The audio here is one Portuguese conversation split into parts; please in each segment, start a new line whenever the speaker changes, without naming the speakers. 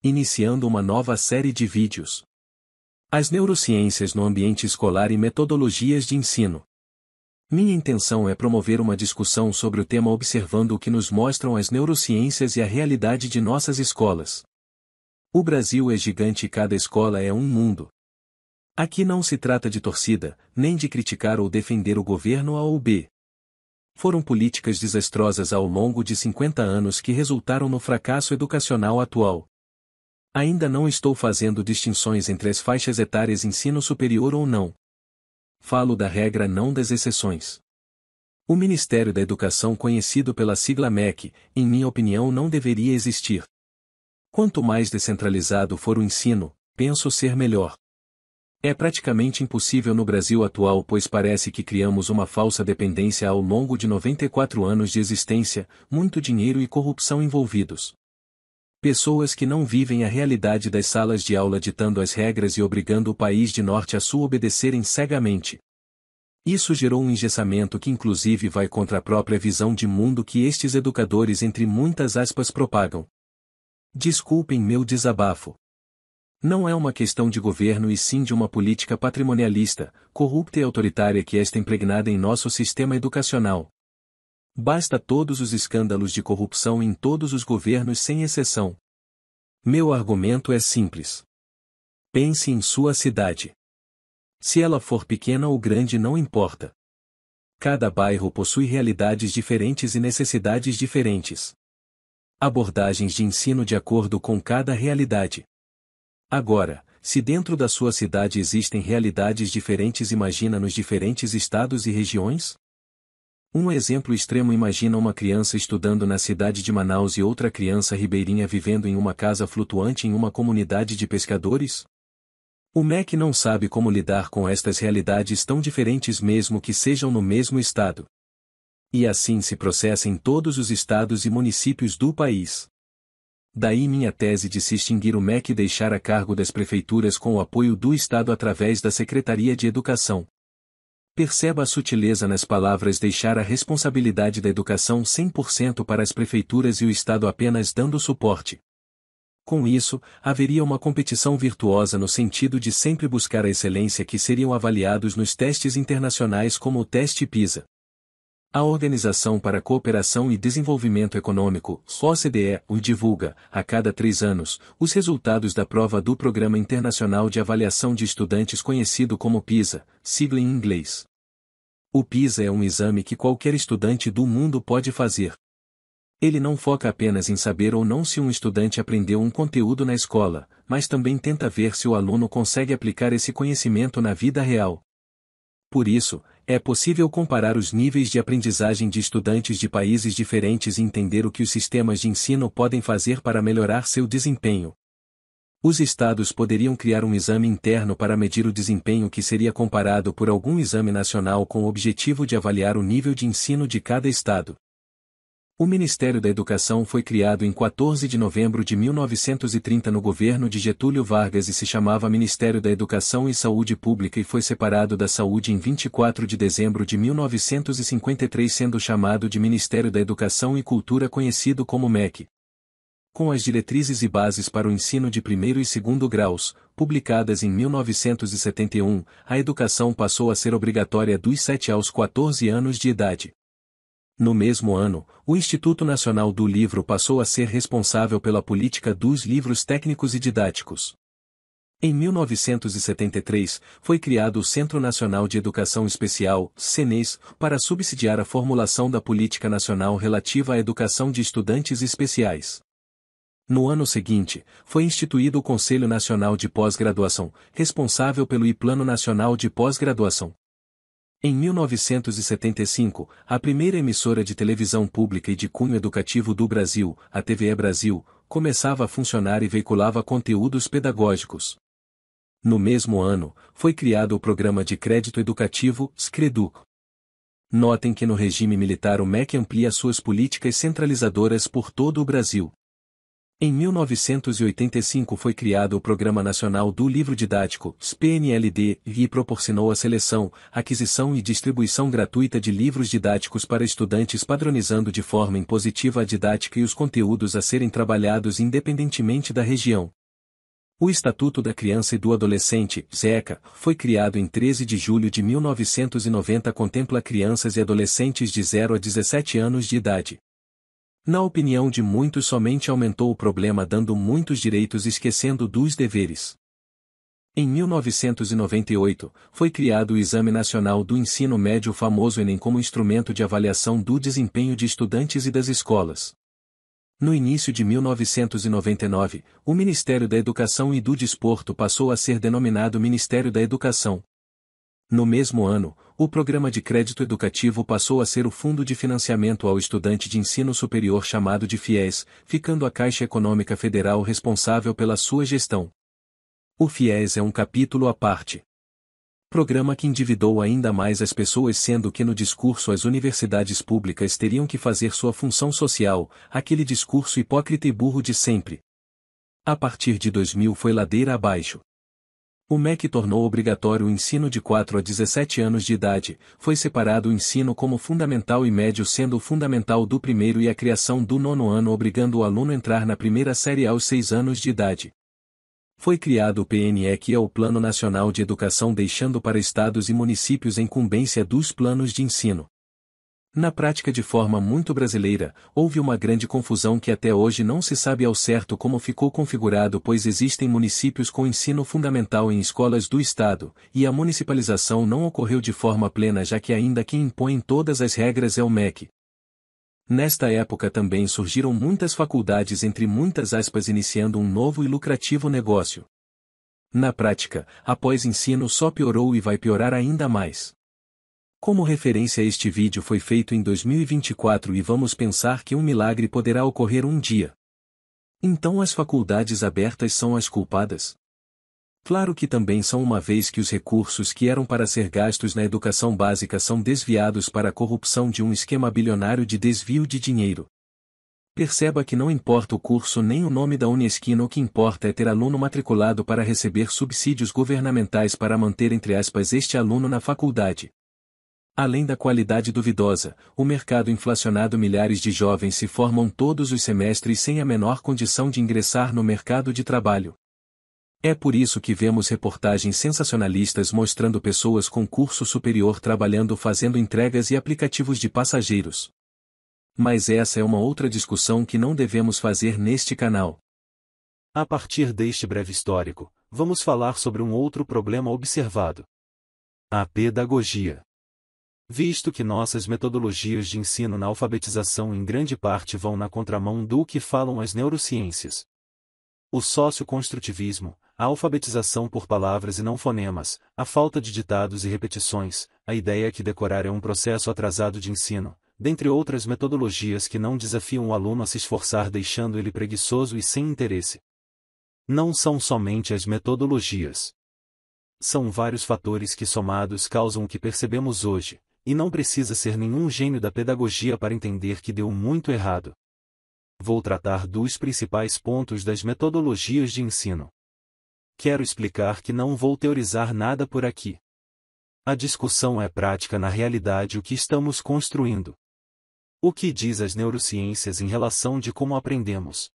iniciando uma nova série de vídeos. As neurociências no ambiente escolar e metodologias de ensino. Minha intenção é promover uma discussão sobre o tema observando o que nos mostram as neurociências e a realidade de nossas escolas. O Brasil é gigante e cada escola é um mundo. Aqui não se trata de torcida, nem de criticar ou defender o governo A ou B. Foram políticas desastrosas ao longo de 50 anos que resultaram no fracasso educacional atual. Ainda não estou fazendo distinções entre as faixas etárias ensino superior ou não. Falo da regra, não das exceções. O Ministério da Educação, conhecido pela sigla MEC, em minha opinião não deveria existir. Quanto mais descentralizado for o ensino, penso ser melhor. É praticamente impossível no Brasil atual, pois parece que criamos uma falsa dependência ao longo de 94 anos de existência, muito dinheiro e corrupção envolvidos. Pessoas que não vivem a realidade das salas de aula ditando as regras e obrigando o país de norte a sul a obedecerem cegamente. Isso gerou um engessamento que inclusive vai contra a própria visão de mundo que estes educadores entre muitas aspas propagam. Desculpem meu desabafo. Não é uma questão de governo e sim de uma política patrimonialista, corrupta e autoritária que está impregnada em nosso sistema educacional. Basta todos os escândalos de corrupção em todos os governos sem exceção. Meu argumento é simples. Pense em sua cidade. Se ela for pequena ou grande não importa. Cada bairro possui realidades diferentes e necessidades diferentes. Abordagens de ensino de acordo com cada realidade. Agora, se dentro da sua cidade existem realidades diferentes, imagina nos diferentes estados e regiões? Um exemplo extremo: imagina uma criança estudando na cidade de Manaus e outra criança ribeirinha vivendo em uma casa flutuante em uma comunidade de pescadores? O MEC não sabe como lidar com estas realidades tão diferentes mesmo que sejam no mesmo estado. E assim se processa em todos os estados e municípios do país. Daí minha tese de se extinguir o MEC e deixar a cargo das prefeituras com o apoio do Estado através da Secretaria de Educação. Perceba a sutileza nas palavras: deixar a responsabilidade da educação 100% para as prefeituras e o Estado apenas dando suporte. Com isso, haveria uma competição virtuosa no sentido de sempre buscar a excelência que seriam avaliados nos testes internacionais como o teste PISA. A Organização para a Cooperação e Desenvolvimento Econômico, OCDE, divulga, a cada 3 anos, os resultados da prova do Programa Internacional de Avaliação de Estudantes conhecido como PISA, sigla em inglês. O PISA é um exame que qualquer estudante do mundo pode fazer. Ele não foca apenas em saber ou não se um estudante aprendeu um conteúdo na escola, mas também tenta ver se o aluno consegue aplicar esse conhecimento na vida real. Por isso, é possível comparar os níveis de aprendizagem de estudantes de países diferentes e entender o que os sistemas de ensino podem fazer para melhorar seu desempenho. Os estados poderiam criar um exame interno para medir o desempenho que seria comparado por algum exame nacional com o objetivo de avaliar o nível de ensino de cada estado. O Ministério da Educação foi criado em 14 de novembro de 1930 no governo de Getúlio Vargas e se chamava Ministério da Educação e Saúde Pública e foi separado da Saúde em 24 de dezembro de 1953, sendo chamado de Ministério da Educação e Cultura, conhecido como MEC. Com as diretrizes e bases para o ensino de primeiro e segundo graus, publicadas em 1971, a educação passou a ser obrigatória dos 7 aos 14 anos de idade. No mesmo ano, o Instituto Nacional do Livro passou a ser responsável pela política dos livros técnicos e didáticos. Em 1973, foi criado o Centro Nacional de Educação Especial, CNES, para subsidiar a formulação da política nacional relativa à educação de estudantes especiais. No ano seguinte, foi instituído o Conselho Nacional de Pós-Graduação, responsável pelo Plano Nacional de Pós-Graduação. Em 1975, a primeira emissora de televisão pública e de cunho educativo do Brasil, a TVE Brasil, começava a funcionar e veiculava conteúdos pedagógicos. No mesmo ano, foi criado o Programa de Crédito Educativo, SCREDUC. Notem que no regime militar o MEC amplia suas políticas centralizadoras por todo o Brasil. Em 1985 foi criado o Programa Nacional do Livro Didático, PNLD, e proporcionou a seleção, aquisição e distribuição gratuita de livros didáticos para estudantes, padronizando de forma impositiva a didática e os conteúdos a serem trabalhados independentemente da região. O Estatuto da Criança e do Adolescente, ECA, foi criado em 13 de julho de 1990 e contempla crianças e adolescentes de 0 a 17 anos de idade. Na opinião de muitos, somente aumentou o problema, dando muitos direitos e esquecendo dos deveres. Em 1998, foi criado o Exame Nacional do Ensino Médio, o famoso Enem, como instrumento de avaliação do desempenho de estudantes e das escolas. No início de 1999, o Ministério da Educação e do Desporto passou a ser denominado Ministério da Educação. No mesmo ano, o Programa de Crédito Educativo passou a ser o Fundo de Financiamento ao Estudante de Ensino Superior, chamado de FIES, ficando a Caixa Econômica Federal responsável pela sua gestão. O FIES é um capítulo à parte. Programa que endividou ainda mais as pessoas, sendo que no discurso as universidades públicas teriam que fazer sua função social, aquele discurso hipócrita e burro de sempre. A partir de 2000 foi ladeira abaixo. O MEC tornou obrigatório o ensino de 4 a 17 anos de idade, foi separado o ensino como fundamental e médio, sendo o fundamental do primeiro e a criação do 9º ano, obrigando o aluno a entrar na primeira série aos 6 anos de idade. Foi criado o PNE, que é o Plano Nacional de Educação, deixando para estados e municípios a incumbência dos planos de ensino. Na prática, de forma muito brasileira, houve uma grande confusão que até hoje não se sabe ao certo como ficou configurado, pois existem municípios com ensino fundamental em escolas do estado, e a municipalização não ocorreu de forma plena, já que ainda quem impõe todas as regras é o MEC. Nesta época também surgiram muitas faculdades, entre muitas aspas, iniciando um novo e lucrativo negócio. Na prática, após ensino só piorou e vai piorar ainda mais. Como referência, este vídeo foi feito em 2024 e vamos pensar que um milagre poderá ocorrer um dia. Então as faculdades abertas são as culpadas? Claro que também são, uma vez que os recursos que eram para ser gastos na educação básica são desviados para a corrupção de um esquema bilionário de desvio de dinheiro. Perceba que não importa o curso nem o nome da Unesquina, o que importa é ter aluno matriculado para receber subsídios governamentais para manter, entre aspas, este aluno na faculdade. Além da qualidade duvidosa, o mercado inflacionado, milhares de jovens se formam todos os semestres sem a menor condição de ingressar no mercado de trabalho. É por isso que vemos reportagens sensacionalistas mostrando pessoas com curso superior trabalhando, fazendo entregas e aplicativos de passageiros. Mas essa é uma outra discussão que não devemos fazer neste canal.
A partir deste breve histórico, vamos falar sobre um outro problema observado: a pedagogia. Visto que nossas metodologias de ensino na alfabetização em grande parte vão na contramão do que falam as neurociências. O socioconstrutivismo, a alfabetização por palavras e não fonemas, a falta de ditados e repetições, a ideia que decorar é um processo atrasado de ensino, dentre outras metodologias que não desafiam o aluno a se esforçar, deixando ele preguiçoso e sem interesse. Não são somente as metodologias. São vários fatores que somados causam o que percebemos hoje, e não precisa ser nenhum gênio da pedagogia para entender que deu muito errado. Vou tratar dos principais pontos das metodologias de ensino. Quero explicar que não vou teorizar nada por aqui. A discussão é prática, na realidade, o que estamos construindo. O que diz as neurociências em relação de como aprendemos?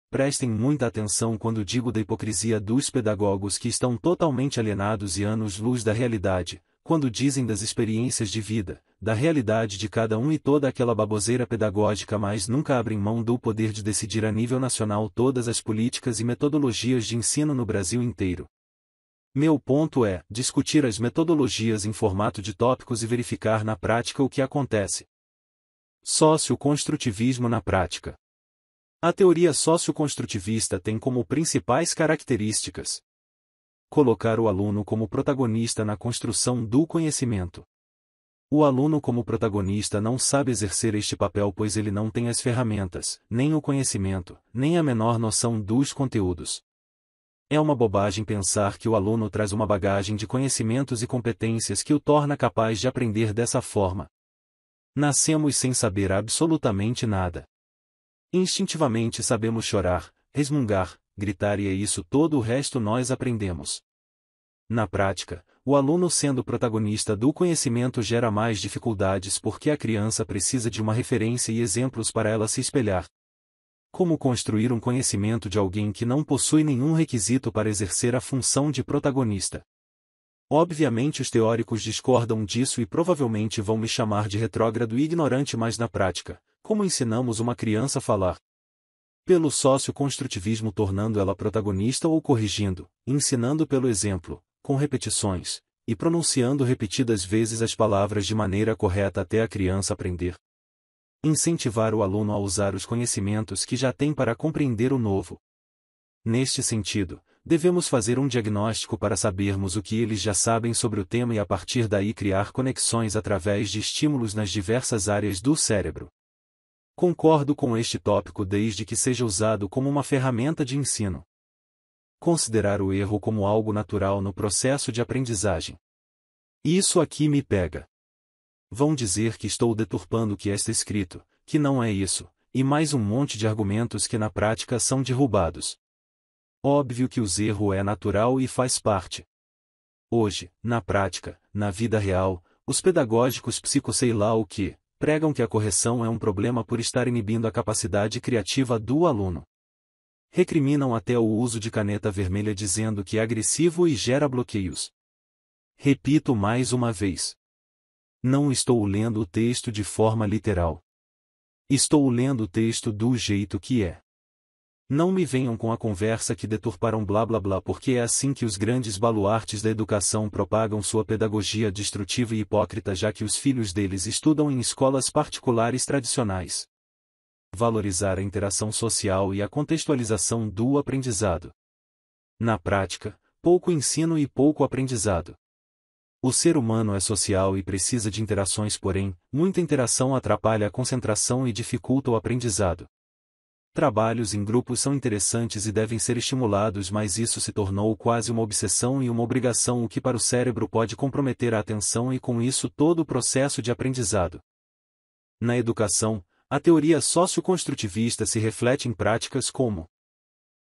Prestem muita atenção quando digo da hipocrisia dos pedagogos que estão totalmente alienados e anos-luz da realidade, quando dizem das experiências de vida, da realidade de cada um e toda aquela baboseira pedagógica, mas nunca abrem mão do poder de decidir a nível nacional todas as políticas e metodologias de ensino no Brasil inteiro. Meu ponto é discutir as metodologias em formato de tópicos e verificar na prática o que acontece. Socioconstrutivismo na prática. A teoria socioconstrutivista tem como principais características: colocar o aluno como protagonista na construção do conhecimento. O aluno como protagonista não sabe exercer este papel, pois ele não tem as ferramentas, nem o conhecimento, nem a menor noção dos conteúdos. É uma bobagem pensar que o aluno traz uma bagagem de conhecimentos e competências que o torna capaz de aprender dessa forma. Nascemos sem saber absolutamente nada. Instintivamente sabemos chorar, resmungar, gritar, e é isso, todo o resto nós aprendemos. Na prática, o aluno sendo protagonista do conhecimento gera mais dificuldades porque a criança precisa de uma referência e exemplos para ela se espelhar. Como construir um conhecimento de alguém que não possui nenhum requisito para exercer a função de protagonista? Obviamente os teóricos discordam disso e provavelmente vão me chamar de retrógrado e ignorante, mas na prática, como ensinamos uma criança a falar? Pelo socioconstrutivismo, tornando ela protagonista, ou corrigindo, ensinando pelo exemplo, com repetições, e pronunciando repetidas vezes as palavras de maneira correta até a criança aprender? Incentivar o aluno a usar os conhecimentos que já tem para compreender o novo. Neste sentido, devemos fazer um diagnóstico para sabermos o que eles já sabem sobre o tema e a partir daí criar conexões através de estímulos nas diversas áreas do cérebro. Concordo com este tópico desde que seja usado como uma ferramenta de ensino. Considerar o erro como algo natural no processo de aprendizagem. Isso aqui me pega. Vão dizer que estou deturpando o que está escrito, que não é isso, e mais um monte de argumentos que na prática são derrubados. Óbvio que o erro é natural e faz parte. Hoje, na prática, na vida real, os pedagógicos sei lá o que, pregam que a correção é um problema por estar inibindo a capacidade criativa do aluno. Recriminam até o uso de caneta vermelha dizendo que é agressivo e gera bloqueios. Repito mais uma vez. Não estou lendo o texto de forma literal. Estou lendo o texto do jeito que é. Não me venham com a conversa que deturparam blá blá blá, porque é assim que os grandes baluartes da educação propagam sua pedagogia destrutiva e hipócrita, já que os filhos deles estudam em escolas particulares tradicionais. Valorizar a interação social e a contextualização do aprendizado. Na prática, pouco ensino e pouco aprendizado. O ser humano é social e precisa de interações, porém, muita interação atrapalha a concentração e dificulta o aprendizado. Trabalhos em grupos são interessantes e devem ser estimulados, mas isso se tornou quase uma obsessão e uma obrigação, o que para o cérebro pode comprometer a atenção e com isso todo o processo de aprendizado. Na educação, a teoria socioconstrutivista se reflete em práticas como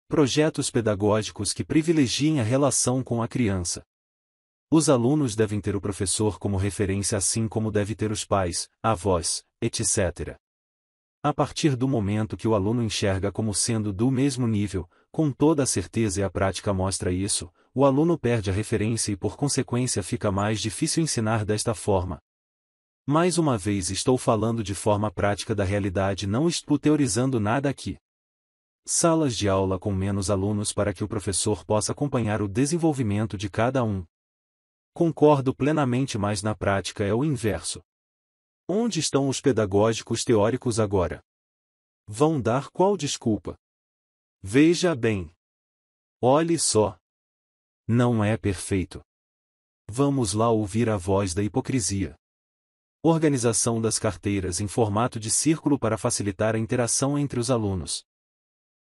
projetos pedagógicos que privilegiem a relação com a criança. Os alunos devem ter o professor como referência, assim como deve ter os pais, avós, etc. A partir do momento que o aluno enxerga como sendo do mesmo nível, com toda a certeza, e a prática mostra isso, o aluno perde a referência e por consequência fica mais difícil ensinar desta forma. Mais uma vez estou falando de forma prática da realidade, não estou teorizando nada aqui. Salas de aula com menos alunos para que o professor possa acompanhar o desenvolvimento de cada um. Concordo plenamente, mas na prática é o inverso. Onde estão os pedagógicos teóricos agora? Vão dar qual desculpa? Veja bem. Olhe só. Não é perfeito. Vamos lá ouvir a voz da hipocrisia. Organização das carteiras em formato de círculo para facilitar a interação entre os alunos.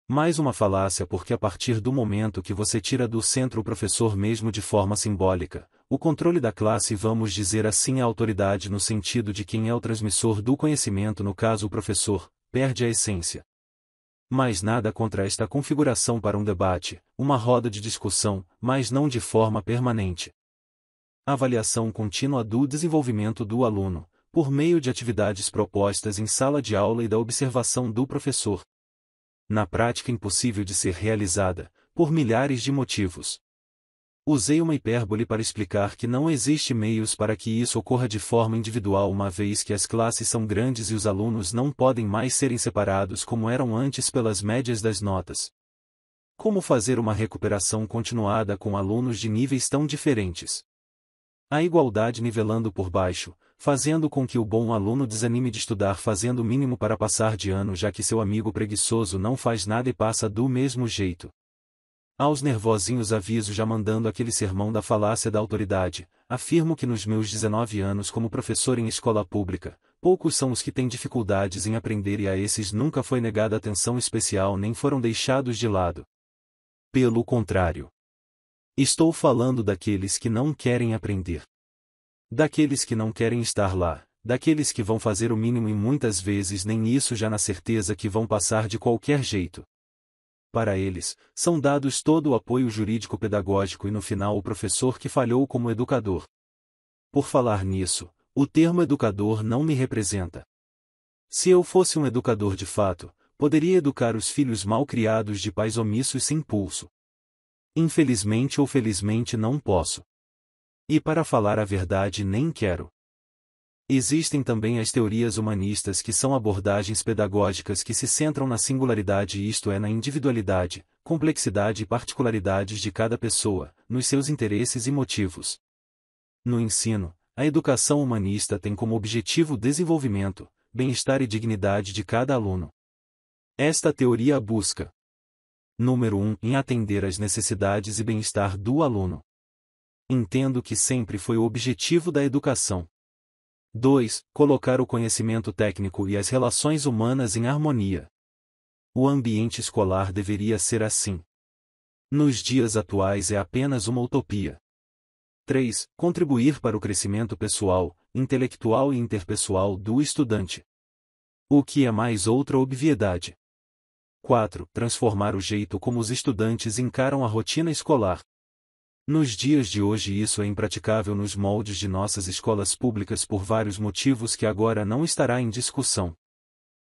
Mais uma falácia, porque a partir do momento que você tira do centro o professor, mesmo de forma simbólica, o controle da classe, vamos dizer assim, a autoridade no sentido de quem é o transmissor do conhecimento, no caso o professor, perde a essência. Mas nada contra esta configuração para um debate, uma roda de discussão, mas não de forma permanente. Avaliação contínua do desenvolvimento do aluno, por meio de atividades propostas em sala de aula e da observação do professor. Na prática impossível de ser realizada, por milhares de motivos. Usei uma hipérbole para explicar que não existe meios para que isso ocorra de forma individual, uma vez que as classes são grandes e os alunos não podem mais serem separados como eram antes pelas médias das notas. Como fazer uma recuperação continuada com alunos de níveis tão diferentes? A igualdade nivelando por baixo, fazendo com que o bom aluno desanime de estudar, fazendo o mínimo para passar de ano, já que seu amigo preguiçoso não faz nada e passa do mesmo jeito. Aos nervosinhos aviso, já mandando aquele sermão da falácia da autoridade. Afirmo que nos meus 19 anos como professor em escola pública, poucos são os que têm dificuldades em aprender e a esses nunca foi negada atenção especial nem foram deixados de lado. Pelo contrário. Estou falando daqueles que não querem aprender. Daqueles que não querem estar lá, daqueles que vão fazer o mínimo e muitas vezes nem isso, já na certeza que vão passar de qualquer jeito. Para eles, são dados todo o apoio jurídico-pedagógico e no final o professor que falhou como educador. Por falar nisso, o termo educador não me representa. Se eu fosse um educador de fato, poderia educar os filhos mal criados de pais omissos sem pulso. Infelizmente ou felizmente não posso. E para falar a verdade nem quero. Existem também as teorias humanistas, que são abordagens pedagógicas que se centram na singularidade, isto é, na individualidade, complexidade e particularidades de cada pessoa, nos seus interesses e motivos. No ensino, a educação humanista tem como objetivo o desenvolvimento, bem-estar e dignidade de cada aluno. Esta teoria busca: número 1, em atender às necessidades e bem-estar do aluno. Entendo que sempre foi o objetivo da educação. 2. Colocar o conhecimento técnico e as relações humanas em harmonia. O ambiente escolar deveria ser assim. Nos dias atuais é apenas uma utopia. 3. Contribuir para o crescimento pessoal, intelectual e interpessoal do estudante. O que é mais outra obviedade. 4. Transformar o jeito como os estudantes encaram a rotina escolar. Nos dias de hoje isso é impraticável nos moldes de nossas escolas públicas por vários motivos que agora não estará em discussão.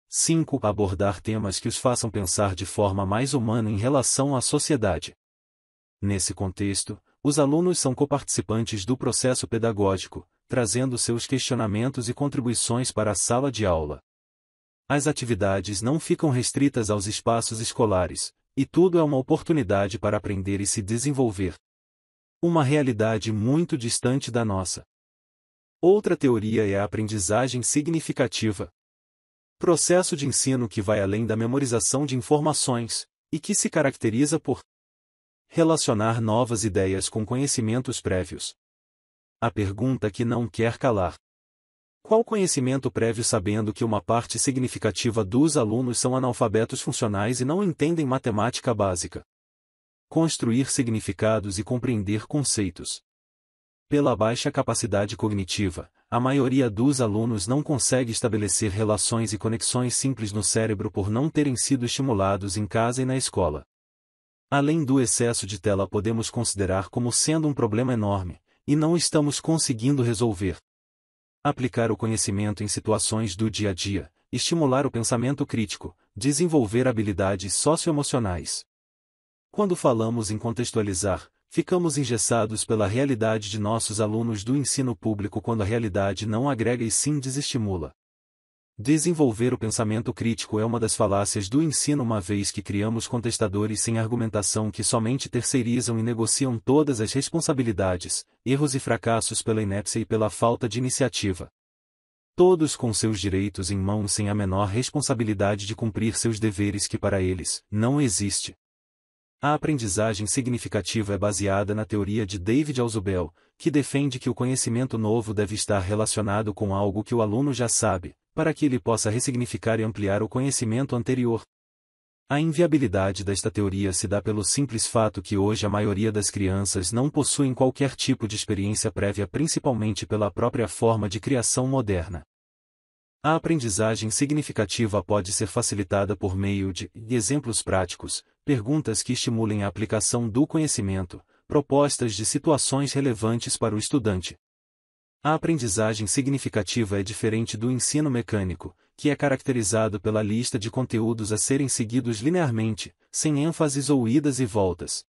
5. Abordar temas que os façam pensar de forma mais humana em relação à sociedade. Nesse contexto, os alunos são coparticipantes do processo pedagógico, trazendo seus questionamentos e contribuições para a sala de aula. As atividades não ficam restritas aos espaços escolares, e tudo é uma oportunidade para aprender e se desenvolver. Uma realidade muito distante da nossa. Outra teoria é a aprendizagem significativa. Processo de ensino que vai além da memorização de informações, e que se caracteriza por relacionar novas ideias com conhecimentos prévios. A pergunta que não quer calar: qual conhecimento prévio, sabendo que uma parte significativa dos alunos são analfabetos funcionais e não entendem matemática básica? Construir significados e compreender conceitos. Pela baixa capacidade cognitiva, a maioria dos alunos não consegue estabelecer relações e conexões simples no cérebro por não terem sido estimulados em casa e na escola. Além do excesso de tela, podemos considerar como sendo um problema enorme, e não estamos conseguindo resolver. Aplicar o conhecimento em situações do dia a dia, estimular o pensamento crítico, desenvolver habilidades socioemocionais. Quando falamos em contextualizar, ficamos engessados pela realidade de nossos alunos do ensino público, quando a realidade não agrega e sim desestimula. Desenvolver o pensamento crítico é uma das falácias do ensino, uma vez que criamos contestadores sem argumentação que somente terceirizam e negociam todas as responsabilidades, erros e fracassos pela inépcia e pela falta de iniciativa. Todos com seus direitos em mãos, sem a menor responsabilidade de cumprir seus deveres, que para eles não existe. A aprendizagem significativa é baseada na teoria de David Alzubel, que defende que o conhecimento novo deve estar relacionado com algo que o aluno já sabe, para que ele possa ressignificar e ampliar o conhecimento anterior. A inviabilidade desta teoria se dá pelo simples fato que hoje a maioria das crianças não possuem qualquer tipo de experiência prévia, principalmente pela própria forma de criação moderna. A aprendizagem significativa pode ser facilitada por meio de exemplos práticos, perguntas que estimulem a aplicação do conhecimento, propostas de situações relevantes para o estudante. A aprendizagem significativa é diferente do ensino mecânico, que é caracterizado pela lista de conteúdos a serem seguidos linearmente, sem ênfases ou idas e voltas.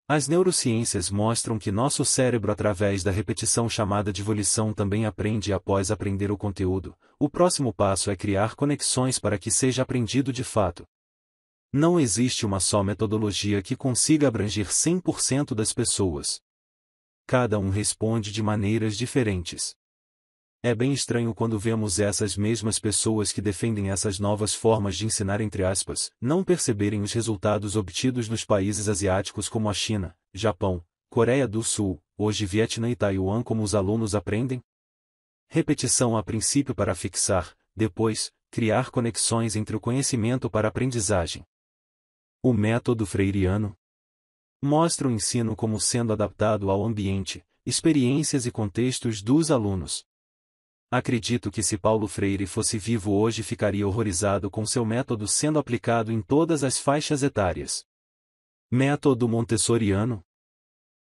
As neurociências mostram que nosso cérebro, através da repetição chamada de volição, também aprende, e após aprender o conteúdo, o próximo passo é criar conexões para que seja aprendido de fato. Não existe uma só metodologia que consiga abranger 100% das pessoas. Cada um responde de maneiras diferentes. É bem estranho quando vemos essas mesmas pessoas que defendem essas novas formas de ensinar, entre aspas, não perceberem os resultados obtidos nos países asiáticos como a China, Japão, Coreia do Sul, hoje Vietnã e Taiwan. Como os alunos aprendem? Repetição a princípio para fixar, depois, criar conexões entre o conhecimento para a aprendizagem. O método freiriano mostra o ensino como sendo adaptado ao ambiente, experiências e contextos dos alunos. Acredito que se Paulo Freire fosse vivo hoje, ficaria horrorizado com seu método sendo aplicado em todas as faixas etárias. Método montessoriano.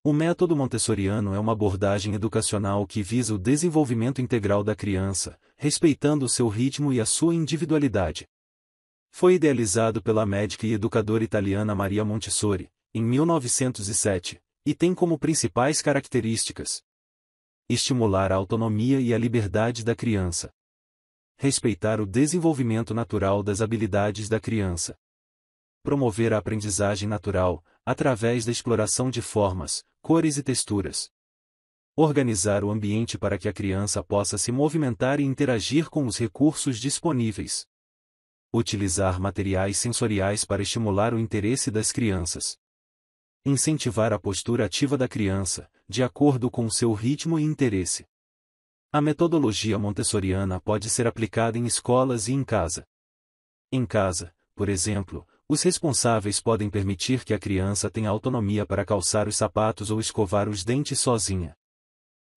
O método montessoriano é uma abordagem educacional que visa o desenvolvimento integral da criança, respeitando o seu ritmo e a sua individualidade. Foi idealizado pela médica e educadora italiana Maria Montessori, em 1907, e tem como principais características: estimular a autonomia e a liberdade da criança, respeitar o desenvolvimento natural das habilidades da criança, promover a aprendizagem natural, através da exploração de formas, cores e texturas, organizar o ambiente para que a criança possa se movimentar e interagir com os recursos disponíveis, utilizar materiais sensoriais para estimular o interesse das crianças, incentivar a postura ativa da criança, de acordo com seu ritmo e interesse. A metodologia montessoriana pode ser aplicada em escolas e em casa. Em casa, por exemplo, os responsáveis podem permitir que a criança tenha autonomia para calçar os sapatos ou escovar os dentes sozinha.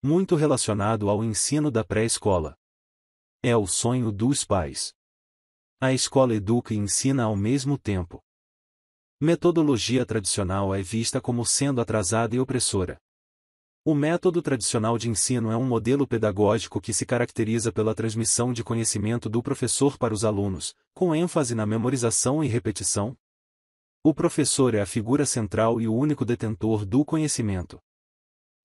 Muito relacionado ao ensino da pré-escola. É o sonho dos pais. A escola educa e ensina ao mesmo tempo. Metodologia tradicional é vista como sendo atrasada e opressora. O método tradicional de ensino é um modelo pedagógico que se caracteriza pela transmissão de conhecimento do professor para os alunos, com ênfase na memorização e repetição. O professor é a figura central e o único detentor do conhecimento.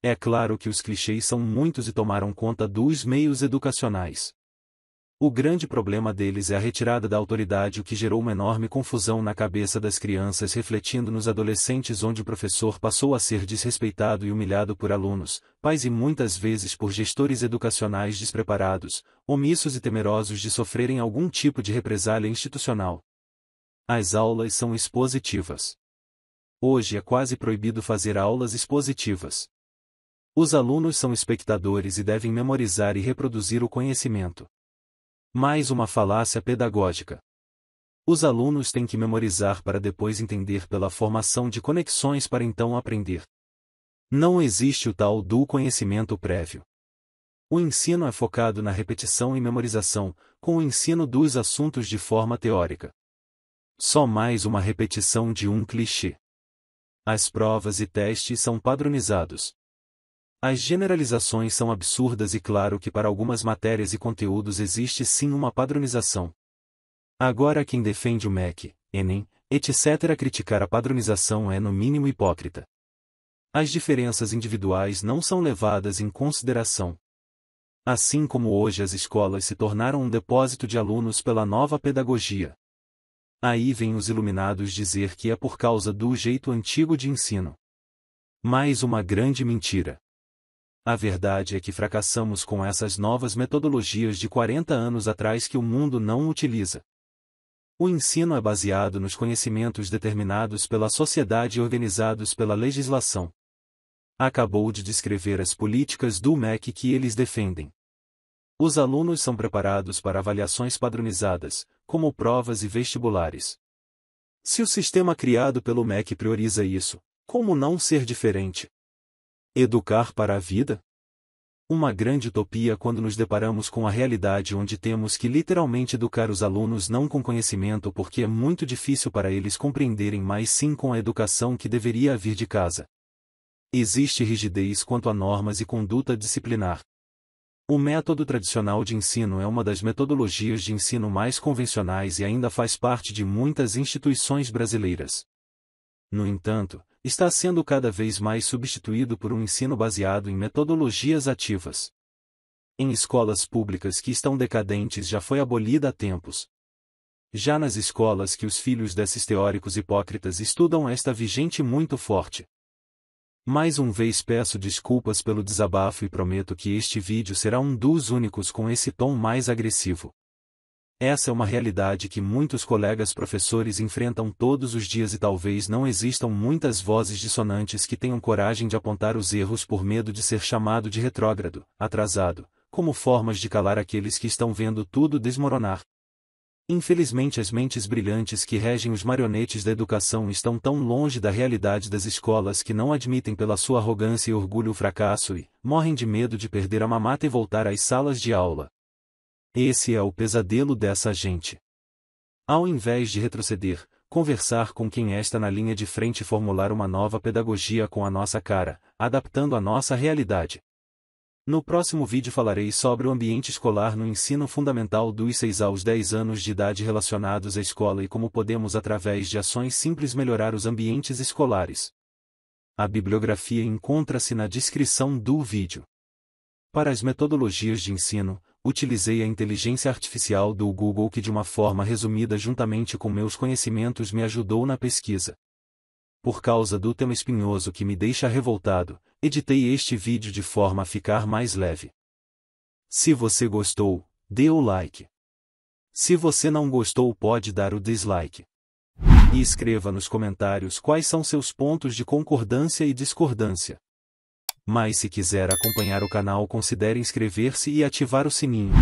É claro que os clichês são muitos e tomaram conta dos meios educacionais. O grande problema deles é a retirada da autoridade, o que gerou uma enorme confusão na cabeça das crianças, refletindo nos adolescentes, onde o professor passou a ser desrespeitado e humilhado por alunos, pais e muitas vezes por gestores educacionais despreparados, omissos e temerosos de sofrerem algum tipo de represália institucional. As aulas são expositivas. Hoje é quase proibido fazer aulas expositivas. Os alunos são espectadores e devem memorizar e reproduzir o conhecimento. Mais uma falácia pedagógica. Os alunos têm que memorizar para depois entender, pela formação de conexões para então aprender. Não existe o tal do conhecimento prévio. O ensino é focado na repetição e memorização, com o ensino dos assuntos de forma teórica. Só mais uma repetição de um clichê. As provas e testes são padronizados. As generalizações são absurdas e claro que para algumas matérias e conteúdos existe sim uma padronização. Agora quem defende o MEC, Enem, etc. criticar a padronização é no mínimo hipócrita. As diferenças individuais não são levadas em consideração. Assim como hoje as escolas se tornaram um depósito de alunos pela nova pedagogia. Aí vem os iluminados dizer que é por causa do jeito antigo de ensino. Mais uma grande mentira. A verdade é que fracassamos com essas novas metodologias de 40 anos atrás que o mundo não utiliza. O ensino é baseado nos conhecimentos determinados pela sociedade e organizados pela legislação. Acabou de descrever as políticas do MEC que eles defendem. Os alunos são preparados para avaliações padronizadas, como provas e vestibulares. Se o sistema criado pelo MEC prioriza isso, como não ser diferente? Educar para a vida? Uma grande utopia quando nos deparamos com a realidade onde temos que literalmente educar os alunos não com conhecimento porque é muito difícil para eles compreenderem, mas sim com a educação que deveria vir de casa. Existe rigidez quanto a normas e conduta disciplinar. O método tradicional de ensino é uma das metodologias de ensino mais convencionais e ainda faz parte de muitas instituições brasileiras. No entanto, está sendo cada vez mais substituído por um ensino baseado em metodologias ativas. Em escolas públicas que estão decadentes já foi abolida há tempos. Já nas escolas que os filhos desses teóricos hipócritas estudam está vigente muito forte. Mais uma vez peço desculpas pelo desabafo e prometo que este vídeo será um dos únicos com esse tom mais agressivo. Essa é uma realidade que muitos colegas professores enfrentam todos os dias e talvez não existam muitas vozes dissonantes que tenham coragem de apontar os erros por medo de ser chamado de retrógrado, atrasado, como formas de calar aqueles que estão vendo tudo desmoronar. Infelizmente as mentes brilhantes que regem os marionetes da educação estão tão longe da realidade das escolas que não admitem pela sua arrogância e orgulho o fracasso e morrem de medo de perder a mamata e voltar às salas de aula. Esse é o pesadelo dessa gente. Ao invés de retroceder, conversar com quem está na linha de frente e formular uma nova pedagogia com a nossa cara, adaptando a nossa realidade. No próximo vídeo falarei sobre o ambiente escolar no ensino fundamental dos 6 aos 10 anos de idade relacionados à escola e como podemos através de ações simples melhorar os ambientes escolares. A bibliografia encontra-se na descrição do vídeo. Para as metodologias de ensino, utilizei a inteligência artificial do Google que de uma forma resumida juntamente com meus conhecimentos me ajudou na pesquisa. Por causa do tema espinhoso que me deixa revoltado, editei este vídeo de forma a ficar mais leve. Se você gostou, dê o like. Se você não gostou, pode dar o dislike. E escreva nos comentários quais são seus pontos de concordância e discordância. Mas se quiser acompanhar o canal, considere inscrever-se e ativar o sininho.